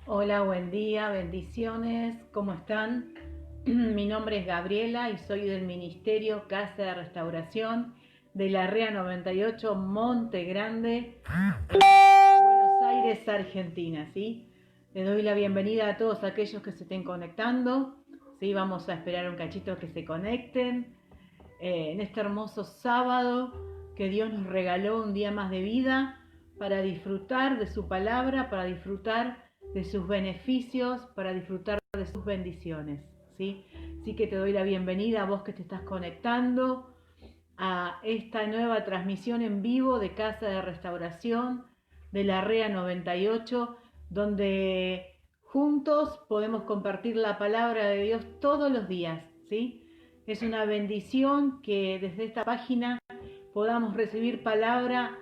Hola, buen día, bendiciones, ¿cómo están? Mi nombre es Gabriela y soy del Ministerio Casa de Restauración de la REA 98 Monte Grande, Buenos Aires, Argentina, ¿sí? Les doy la bienvenida a todos aquellos que se estén conectando, ¿sí? Vamos a esperar un cachito que se conecten en este hermoso sábado que Dios nos regaló un día más de vida para disfrutar de su palabra, para disfrutar de sus beneficios, para disfrutar de sus bendiciones, ¿sí? Así que te doy la bienvenida a vos que te estás conectando a esta nueva transmisión en vivo de Casa de Restauración de la REA 98, donde juntos podemos compartir la palabra de Dios todos los días, ¿sí? Es una bendición que desde esta página podamos recibir palabra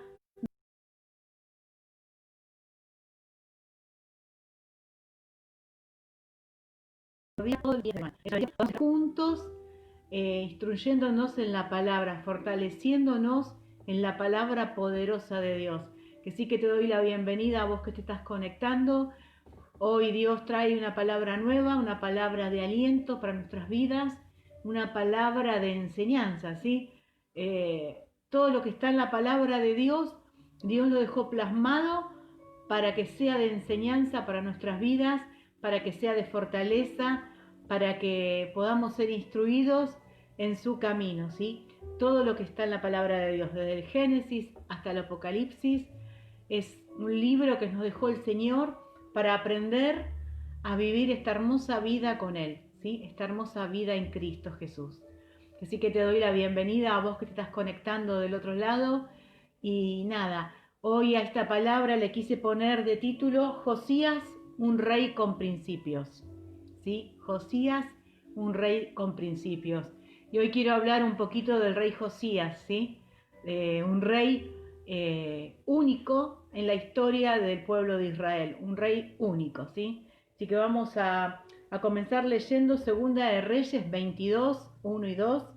todo el día. Estamos juntos instruyéndonos en la palabra, fortaleciéndonos en la palabra poderosa de Dios. Que sí que te doy la bienvenida a vos que te estás conectando. Hoy Dios trae una palabra nueva, una palabra de aliento para nuestras vidas, una palabra de enseñanza, ¿sí? Todo lo que está en la palabra de Dios, Dios lo dejó plasmado para que sea de enseñanza para nuestras vidas, para que sea de fortaleza, para que podamos ser instruidos en su camino, ¿sí? Todo lo que está en la palabra de Dios, desde el Génesis hasta el Apocalipsis, es un libro que nos dejó el Señor para aprender a vivir esta hermosa vida con Él, ¿sí? Esta hermosa vida en Cristo Jesús. Así que te doy la bienvenida a vos que te estás conectando del otro lado. Y nada, hoy a esta palabra le quise poner de título Josías, un rey con principios. ¿Sí? Josías, un rey con principios. Y hoy quiero hablar un poquito del rey Josías, ¿sí? Un rey único en la historia del pueblo de Israel, un rey único, ¿sí? Así que vamos a comenzar leyendo Segunda de Reyes 22, 1 y 2.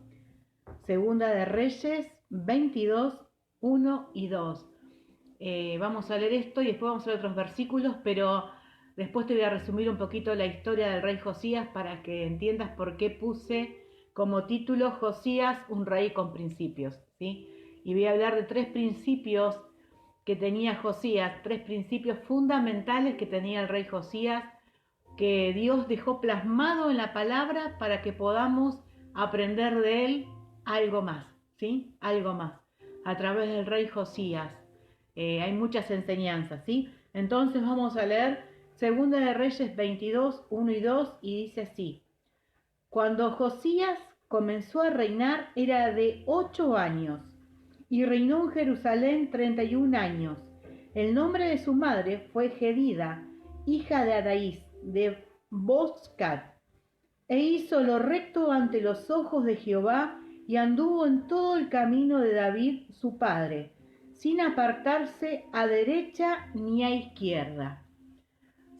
Segunda de Reyes 22, 1 y 2. Vamos a leer esto y después vamos a leer otros versículos, pero después te voy a resumir un poquito la historia del rey Josías para que entiendas por qué puse como título Josías, un rey con principios, ¿sí? Y voy a hablar de tres principios que tenía Josías, tres principios fundamentales que tenía el rey Josías, que Dios dejó plasmado en la palabra para que podamos aprender de él algo más, ¿sí? Algo más. A través del rey Josías. Hay muchas enseñanzas, ¿sí? Entonces vamos a leer Segunda de Reyes 22, 1 y 2 y dice así. Cuando Josías comenzó a reinar era de 8 años y reinó en Jerusalén 31 años. El nombre de su madre fue Gedida, hija de Adaís, de Boscat, e hizo lo recto ante los ojos de Jehová y anduvo en todo el camino de David su padre, sin apartarse a derecha ni a izquierda.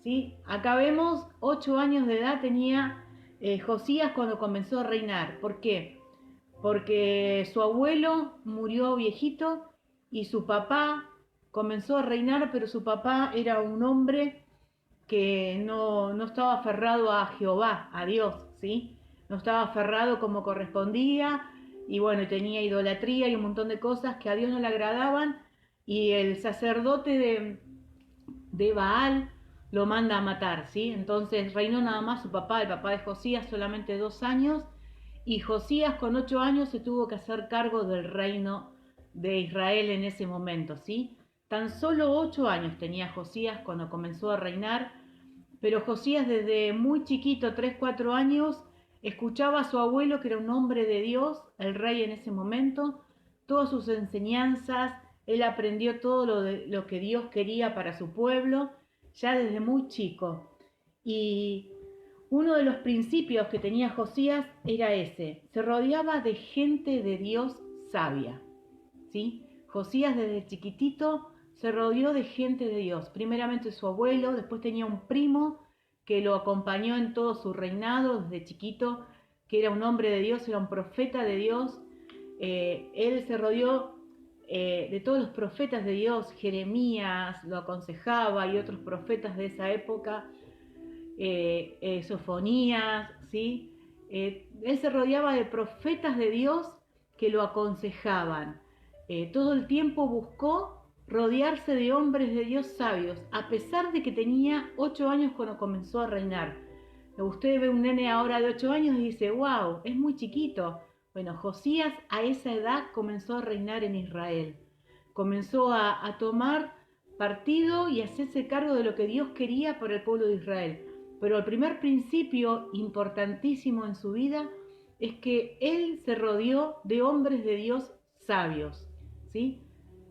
¿Sí? Acá vemos 8 años de edad tenía Josías cuando comenzó a reinar. ¿Por qué? Porque su abuelo murió viejito y su papá comenzó a reinar, pero su papá era un hombre que no estaba aferrado a Jehová, a Dios, ¿sí? No estaba aferrado como correspondía y bueno, tenía idolatría y un montón de cosas que a Dios no le agradaban y el sacerdote de Baal lo manda a matar, ¿sí? Entonces reinó nada más su papá, el papá de Josías, solamente 2 años, y Josías con 8 años se tuvo que hacer cargo del reino de Israel en ese momento, ¿sí? Tan solo 8 años tenía Josías cuando comenzó a reinar, pero Josías desde muy chiquito, 3 4 años, escuchaba a su abuelo, que era un hombre de Dios, el rey en ese momento, todas sus enseñanzas, él aprendió todo lo que Dios quería para su pueblo, ya desde muy chico. Y uno de los principios que tenía Josías era ese, se rodeaba de gente de Dios sabia, ¿sí? Josías desde chiquitito se rodeó de gente de Dios, primeramente su abuelo, después tenía un primo que lo acompañó en todo su reinado desde chiquito, que era un hombre de Dios, era un profeta de Dios. Él se rodeó de todos los profetas de Dios. Jeremías lo aconsejaba y otros profetas de esa época, Sofonías, ¿sí? Él se rodeaba de profetas de Dios que lo aconsejaban. Todo el tiempo buscó rodearse de hombres de Dios sabios, a pesar de que tenía 8 años cuando comenzó a reinar. Usted ve un nene ahora de 8 años y dice, wow, es muy chiquito. Bueno, Josías a esa edad comenzó a reinar en Israel. Comenzó a tomar partido y a hacerse cargo de lo que Dios quería para el pueblo de Israel. Pero el primer principio importantísimo en su vida es que él se rodeó de hombres de Dios sabios, ¿sí?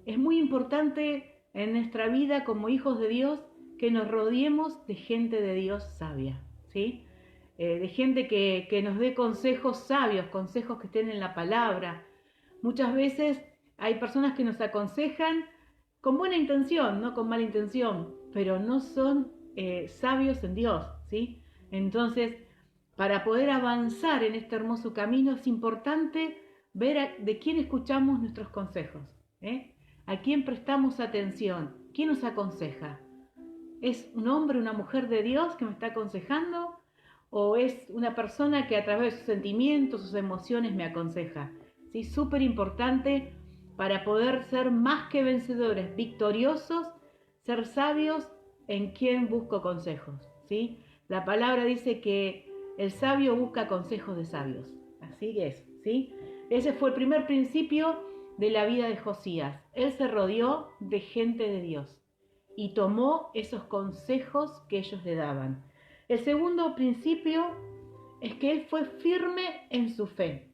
Es muy importante en nuestra vida como hijos de Dios que nos rodeemos de gente de Dios sabia, ¿sí? De gente que nos dé consejos sabios, consejos que estén en la palabra. Muchas veces hay personas que nos aconsejan con buena intención, no con mala intención, pero no son sabios en Dios, ¿sí? Entonces, para poder avanzar en este hermoso camino es importante ver de quién escuchamos nuestros consejos, a quién prestamos atención, quién nos aconseja. ¿Es un hombre, una mujer de Dios que me está aconsejando? ¿O es una persona que a través de sus sentimientos, sus emociones me aconseja? ¿Sí? Súper importante para poder ser más que vencedores, victoriosos, ser sabios en quien busco consejos, ¿sí? La palabra dice que el sabio busca consejos de sabios. Así es, ¿sí? Ese fue el primer principio de la vida de Josías. Él se rodeó de gente de Dios y tomó esos consejos que ellos le daban. El segundo principio es que él fue firme en su fe.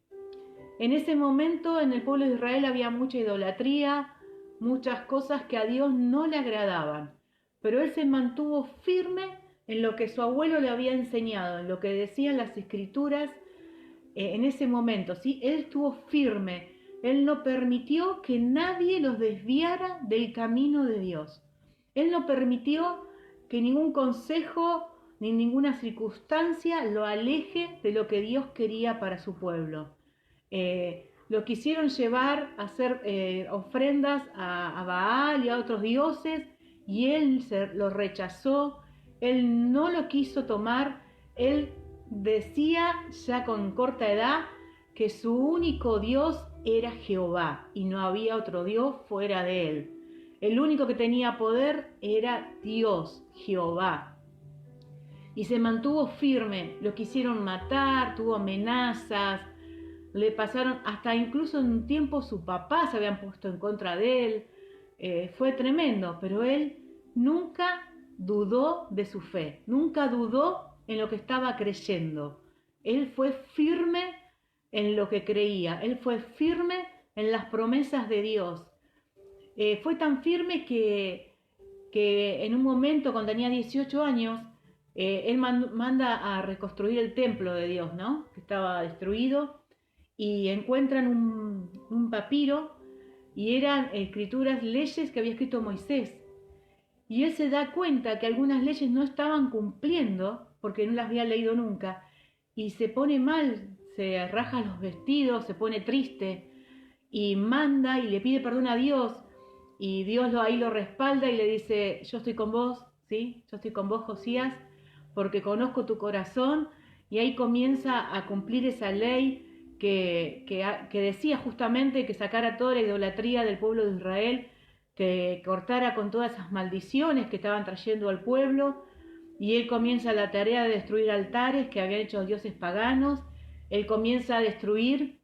En ese momento en el pueblo de Israel había mucha idolatría, muchas cosas que a Dios no le agradaban, pero él se mantuvo firme en lo que su abuelo le había enseñado, en lo que decían las escrituras en ese momento, ¿sí? Él estuvo firme, él no permitió que nadie los desviara del camino de Dios. Él no permitió que ningún consejo ni ninguna circunstancia lo aleje de lo que Dios quería para su pueblo. Lo quisieron llevar a hacer ofrendas a Baal y a otros dioses y él lo rechazó, él no lo quiso tomar, él decía ya con corta edad que su único Dios era Jehová y no había otro Dios fuera de él. El único que tenía poder era Dios, Jehová. Y se mantuvo firme, lo quisieron matar, tuvo amenazas, le pasaron, hasta incluso en un tiempo su papá se habían puesto en contra de él, fue tremendo, pero él nunca dudó de su fe, nunca dudó en lo que estaba creyendo. Él fue firme en lo que creía, él fue firme en las promesas de Dios. Fue tan firme que en un momento, cuando tenía 18 años, él manda a reconstruir el templo de Dios, ¿no? Que estaba destruido, y encuentran un papiro y eran escrituras, leyes que había escrito Moisés. Y él se da cuenta que algunas leyes no estaban cumpliendo porque no las había leído nunca y se pone mal, se raja los vestidos, se pone triste y manda y le pide perdón a Dios y Dios ahí lo respalda y le dice, yo estoy con vos, ¿sí? Yo estoy con vos, Josías, porque conozco tu corazón, y ahí comienza a cumplir esa ley que decía justamente que sacara toda la idolatría del pueblo de Israel, que cortara con todas esas maldiciones que estaban trayendo al pueblo, y él comienza la tarea de destruir altares que habían hecho los dioses paganos, él comienza a destruir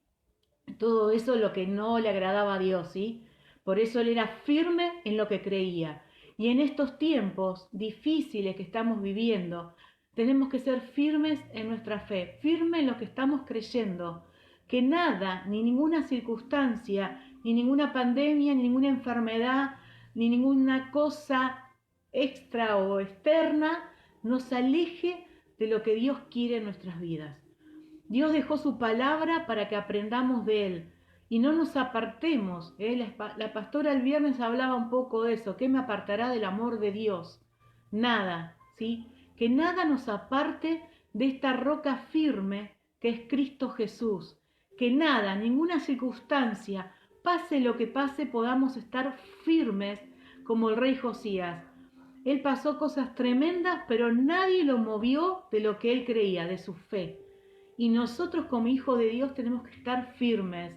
todo eso, lo que no le agradaba a Dios, ¿sí? Por eso él era firme en lo que creía. Y en estos tiempos difíciles que estamos viviendo, tenemos que ser firmes en nuestra fe, firmes en lo que estamos creyendo, que nada, ni ninguna circunstancia, ni ninguna pandemia, ni ninguna enfermedad, ni ninguna cosa extra o externa nos aleje de lo que Dios quiere en nuestras vidas. Dios dejó su palabra para que aprendamos de Él y no nos apartemos. La pastora el viernes hablaba un poco de eso. ¿Qué me apartará del amor de Dios? Nada, ¿sí? Que nada nos aparte de esta roca firme que es Cristo Jesús. Que nada, ninguna circunstancia pase lo que pase, podamos estar firmes como el rey Josías. Él pasó cosas tremendas, pero nadie lo movió de lo que él creía, de su fe. Y nosotros como hijos de Dios tenemos que estar firmes,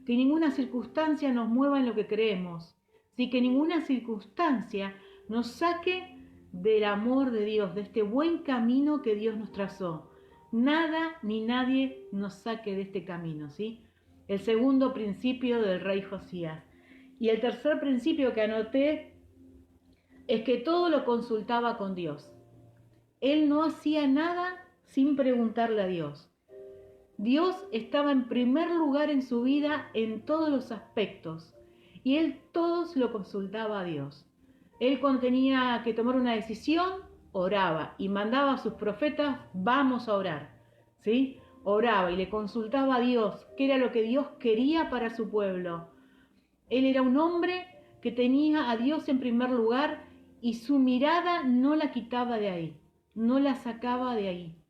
que ninguna circunstancia nos mueva en lo que creemos, ¿sí? Que ninguna circunstancia nos saque del amor de Dios, de este buen camino que Dios nos trazó. Nada ni nadie nos saque de este camino, ¿sí? El segundo principio del rey Josías. Y el tercer principio que anoté es que todo lo consultaba con Dios. Él no hacía nada sin preguntarle a Dios. Dios estaba en primer lugar en su vida en todos los aspectos y él todos lo consultaba a Dios. Él cuando tenía que tomar una decisión, oraba y mandaba a sus profetas, vamos a orar, ¿sí? Oraba y le consultaba a Dios qué era lo que Dios quería para su pueblo. Él era un hombre que tenía a Dios en primer lugar y su mirada no la quitaba de ahí, no la sacaba de ahí.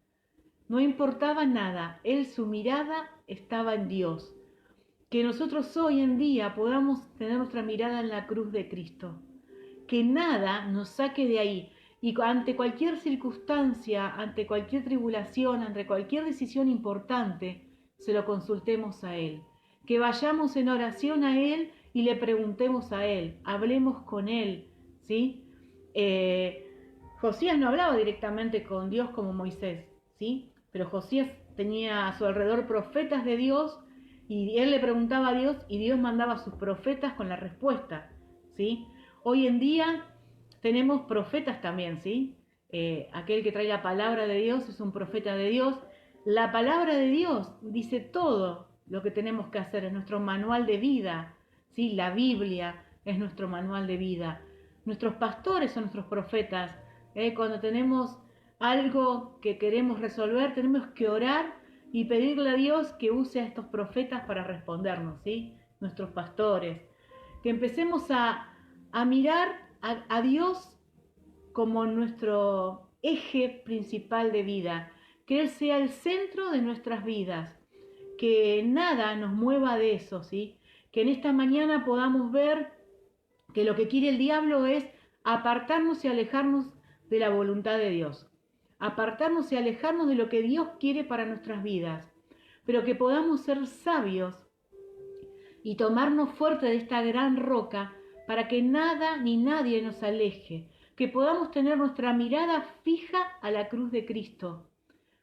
No importaba nada, su mirada estaba en Dios. Que nosotros hoy en día podamos tener nuestra mirada en la cruz de Cristo. Que nada nos saque de ahí. Y ante cualquier circunstancia, ante cualquier tribulación, ante cualquier decisión importante, se lo consultemos a Él. Que vayamos en oración a Él y le preguntemos a Él, hablemos con Él, ¿sí? Josías no hablaba directamente con Dios como Moisés, ¿sí? Pero Josías tenía a su alrededor profetas de Dios y él le preguntaba a Dios y Dios mandaba a sus profetas con la respuesta, ¿sí? Hoy en día tenemos profetas también, ¿sí? Aquel que trae la palabra de Dios es un profeta de Dios. La palabra de Dios dice todo lo que tenemos que hacer, es nuestro manual de vida, ¿sí? La Biblia es nuestro manual de vida. Nuestros pastores son nuestros profetas. Cuando tenemos algo que queremos resolver, tenemos que orar y pedirle a Dios que use a estos profetas para respondernos, ¿sí? Nuestros pastores. Que empecemos a mirar a Dios como nuestro eje principal de vida. Que Él sea el centro de nuestras vidas. Que nada nos mueva de eso, ¿sí? Que en esta mañana podamos ver que lo que quiere el diablo es apartarnos y alejarnos de la voluntad de Dios. Apartarnos y alejarnos de lo que Dios quiere para nuestras vidas, pero que podamos ser sabios y tomarnos fuerte de esta gran roca para que nada ni nadie nos aleje, que podamos tener nuestra mirada fija a la cruz de Cristo,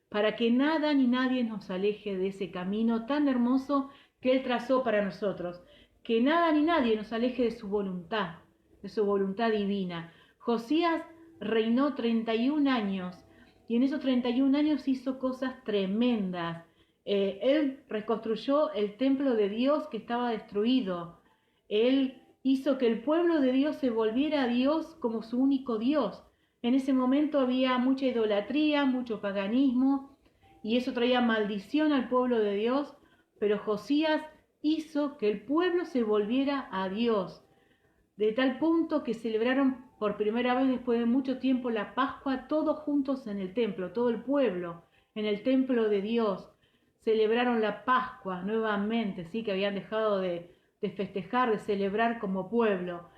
para que nada ni nadie nos aleje de ese camino tan hermoso que Él trazó para nosotros, que nada ni nadie nos aleje de su voluntad divina. Josías reinó 31 años y en esos 31 años hizo cosas tremendas. Él reconstruyó el templo de Dios que estaba destruido. Él hizo que el pueblo de Dios se volviera a Dios como su único Dios. En ese momento había mucha idolatría, mucho paganismo, y eso traía maldición al pueblo de Dios, pero Josías hizo que el pueblo se volviera a Dios, de tal punto que celebraron por primera vez después de mucho tiempo la Pascua todos juntos en el templo, todo el pueblo en el templo de Dios. Celebraron la Pascua nuevamente, ¿sí? Que habían dejado de festejar, de celebrar como pueblo.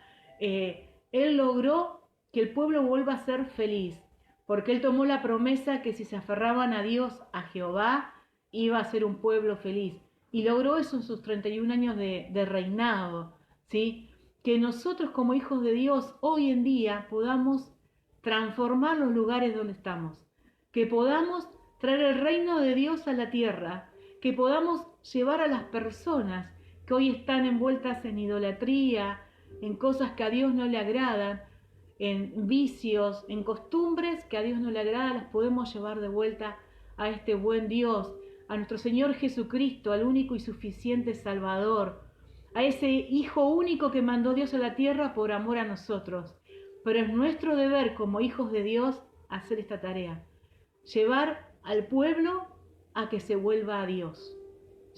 Él logró que el pueblo vuelva a ser feliz, porque él tomó la promesa que si se aferraban a Dios, a Jehová, iba a ser un pueblo feliz. Y logró eso en sus 31 años de reinado, ¿sí? Que nosotros como hijos de Dios hoy en día podamos transformar los lugares donde estamos, que podamos traer el reino de Dios a la tierra, que podamos llevar a las personas que hoy están envueltas en idolatría, en cosas que a Dios no le agradan, en vicios, en costumbres que a Dios no le agradan, las podemos llevar de vuelta a este buen Dios, a nuestro Señor Jesucristo, al único y suficiente Salvador, a ese Hijo único que mandó Dios a la tierra por amor a nosotros. Pero es nuestro deber como hijos de Dios hacer esta tarea, llevar al pueblo a que se vuelva a Dios,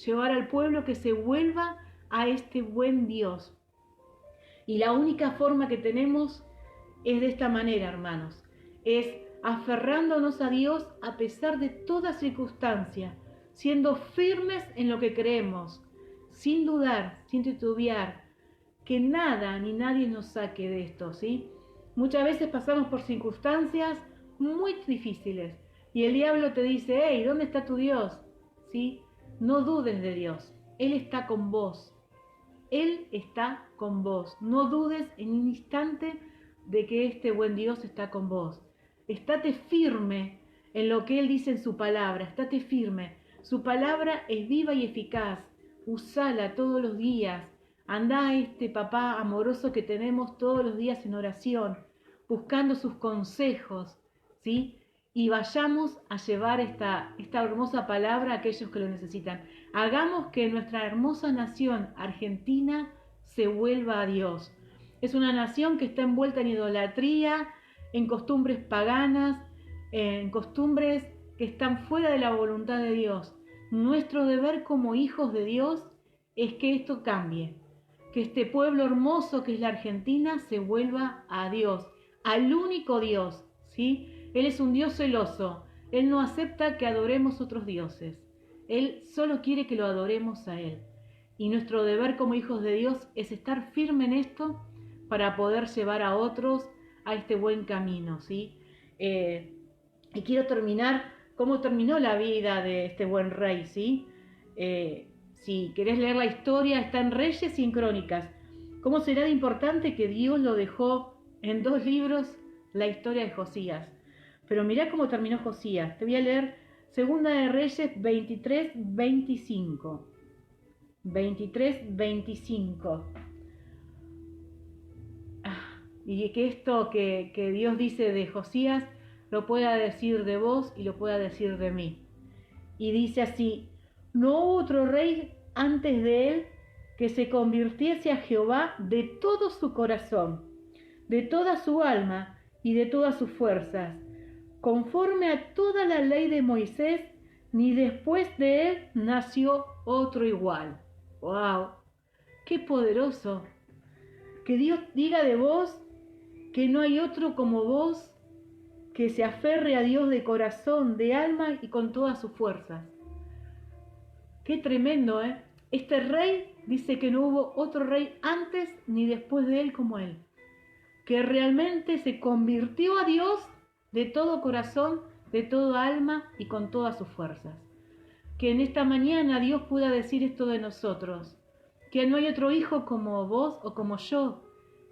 llevar al pueblo que se vuelva a este buen Dios. Y la única forma que tenemos es de esta manera, hermanos, es aferrándonos a Dios a pesar de toda circunstancia, siendo firmes en lo que creemos, sin dudar, sin titubear, que nada ni nadie nos saque de esto, ¿sí? Muchas veces pasamos por circunstancias muy difíciles y el diablo te dice, hey, ¿dónde está tu Dios? ¿Sí? No dudes de Dios, Él está con vos. Él está con vos. No dudes en un instante de que este buen Dios está con vos. Estate firme en lo que Él dice en su palabra. Estate firme. Su palabra es viva y eficaz. Usala todos los días. Andá a este papá amoroso que tenemos todos los días en oración, buscando sus consejos, ¿sí? Y vayamos a llevar esta hermosa palabra a aquellos que lo necesitan. Hagamos que nuestra hermosa nación argentina se vuelva a Dios. Es una nación que está envuelta en idolatría, en costumbres paganas, en costumbres que están fuera de la voluntad de Dios. Nuestro deber como hijos de Dios es que esto cambie, que este pueblo hermoso que es la Argentina se vuelva a Dios, al único Dios, ¿sí? Él es un Dios celoso. Él no acepta que adoremos otros dioses. Él solo quiere que lo adoremos a Él. Y nuestro deber como hijos de Dios es estar firme en esto para poder llevar a otros a este buen camino, ¿sí? Y quiero terminar cómo terminó la vida de este buen rey, ¿sí? Si querés leer la historia, está en Reyes y en Crónicas. ¿Cómo será de importante que Dios lo dejó en 2 libros, la historia de Josías? Pero mirá cómo terminó Josías. Te voy a leer Segunda de Reyes 23, 25. 23, 25. Y que esto que Dios dice de Josías lo pueda decir de vos y lo pueda decir de mí. Y dice así: no hubo otro rey antes de él que se convirtiese a Jehová de todo su corazón, de toda su alma y de todas sus fuerzas, conforme a toda la ley de Moisés, ni después de él nació otro igual. ¡Wow! ¡Qué poderoso! Que Dios diga de vos que no hay otro como vos, que se aferre a Dios de corazón, de alma y con todas sus fuerzas. ¡Qué tremendo, eh! Este rey dice que no hubo otro rey antes ni después de él como él, que realmente se convirtió a Dios de todo corazón, de toda alma y con todas sus fuerzas. Que en esta mañana Dios pueda decir esto de nosotros, que no hay otro hijo como vos o como yo,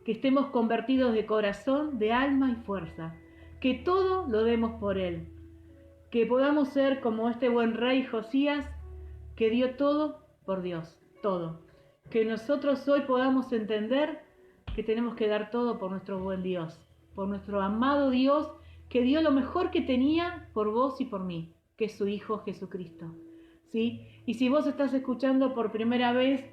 que estemos convertidos de corazón, de alma y fuerza, que todo lo demos por Él, que podamos ser como este buen rey Josías, que dio todo por Dios, todo. Que nosotros hoy podamos entender que tenemos que dar todo por nuestro buen Dios, por nuestro amado Dios, que dio lo mejor que tenía por vos y por mí, que es su Hijo Jesucristo, ¿sí? Y si vos estás escuchando por primera vez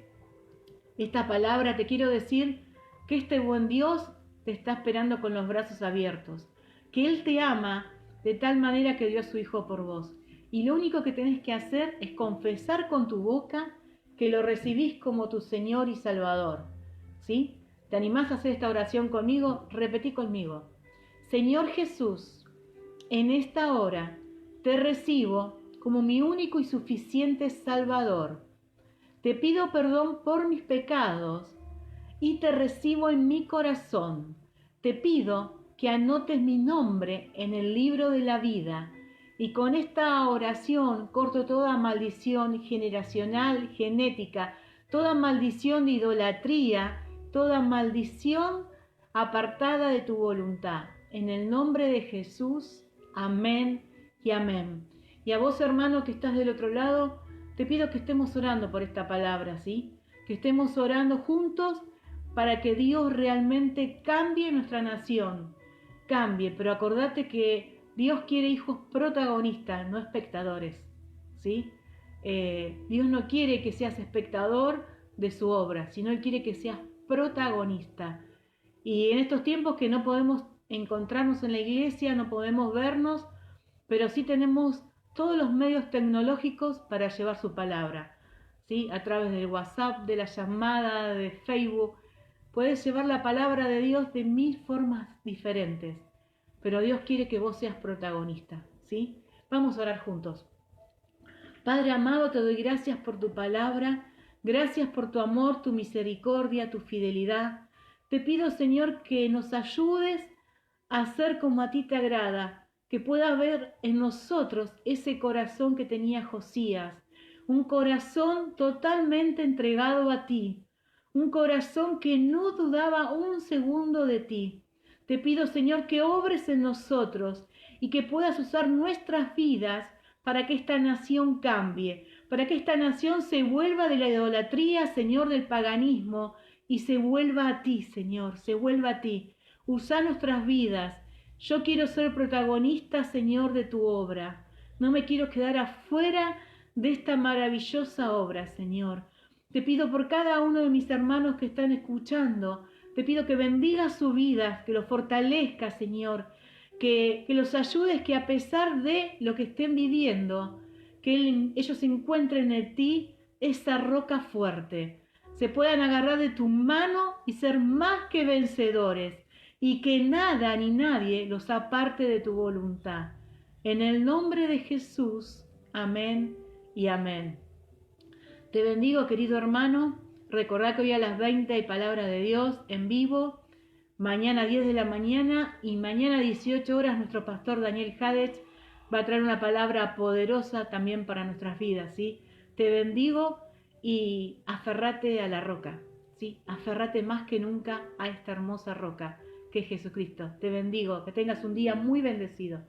esta palabra, te quiero decir que este buen Dios te está esperando con los brazos abiertos, que Él te ama de tal manera que dio a su Hijo por vos. Y lo único que tenés que hacer es confesar con tu boca que lo recibís como tu Señor y Salvador, ¿sí? ¿Te animás a hacer esta oración conmigo? Repetí conmigo. Señor Jesús, en esta hora te recibo como mi único y suficiente Salvador. Te pido perdón por mis pecados y te recibo en mi corazón. Te pido que anotes mi nombre en el libro de la vida. Y con esta oración corto toda maldición generacional, genética, toda maldición de idolatría, toda maldición apartada de tu voluntad. En el nombre de Jesús, amén y amén. Y a vos, hermano, que estás del otro lado, te pido que estemos orando por esta palabra, ¿sí? Que estemos orando juntos para que Dios realmente cambie nuestra nación. Cambie, pero acordate que Dios quiere hijos protagonistas, no espectadores, ¿sí? Dios no quiere que seas espectador de su obra, sino Él quiere que seas protagonista. Y en estos tiempos que no podemos encontrarnos en la iglesia, no podemos vernos, pero sí tenemos todos los medios tecnológicos para llevar su palabra, ¿sí? A través del WhatsApp, de la llamada, de Facebook, puedes llevar la palabra de Dios de 1000 formas diferentes. Pero Dios quiere que vos seas protagonista, ¿sí? Vamos a orar juntos. Padre amado, te doy gracias por tu palabra. Gracias por tu amor, tu misericordia, tu fidelidad. Te pido, Señor, que nos ayudes a hacer como a ti te agrada, que pueda haber en nosotros ese corazón que tenía Josías, un corazón totalmente entregado a ti, un corazón que no dudaba un segundo de ti. Te pido, Señor, que obres en nosotros y que puedas usar nuestras vidas para que esta nación cambie, para que esta nación se vuelva de la idolatría, Señor, del paganismo, y se vuelva a ti, Señor, se vuelva a ti. Usa nuestras vidas. Yo quiero ser protagonista, Señor, de tu obra. No me quiero quedar afuera de esta maravillosa obra, Señor. Te pido por cada uno de mis hermanos que están escuchando, te pido que bendigas su vida, que los fortalezca, Señor, que los ayudes, que a pesar de lo que estén viviendo, que ellos encuentren en ti esa roca fuerte, se puedan agarrar de tu mano y ser más que vencedores, y que nada ni nadie los aparte de tu voluntad. En el nombre de Jesús, amén y amén. Te bendigo, querido hermano. Recordá que hoy a las 20 hay palabra de Dios en vivo. Mañana 10 de la mañana y mañana 18 horas nuestro pastor Daniel Hadech va a traer una palabra poderosa también para nuestras vidas, ¿sí? Te bendigo y aferrate a la roca, ¿sí? Aferrate más que nunca a esta hermosa roca que es Jesucristo. Te bendigo, que tengas un día muy bendecido.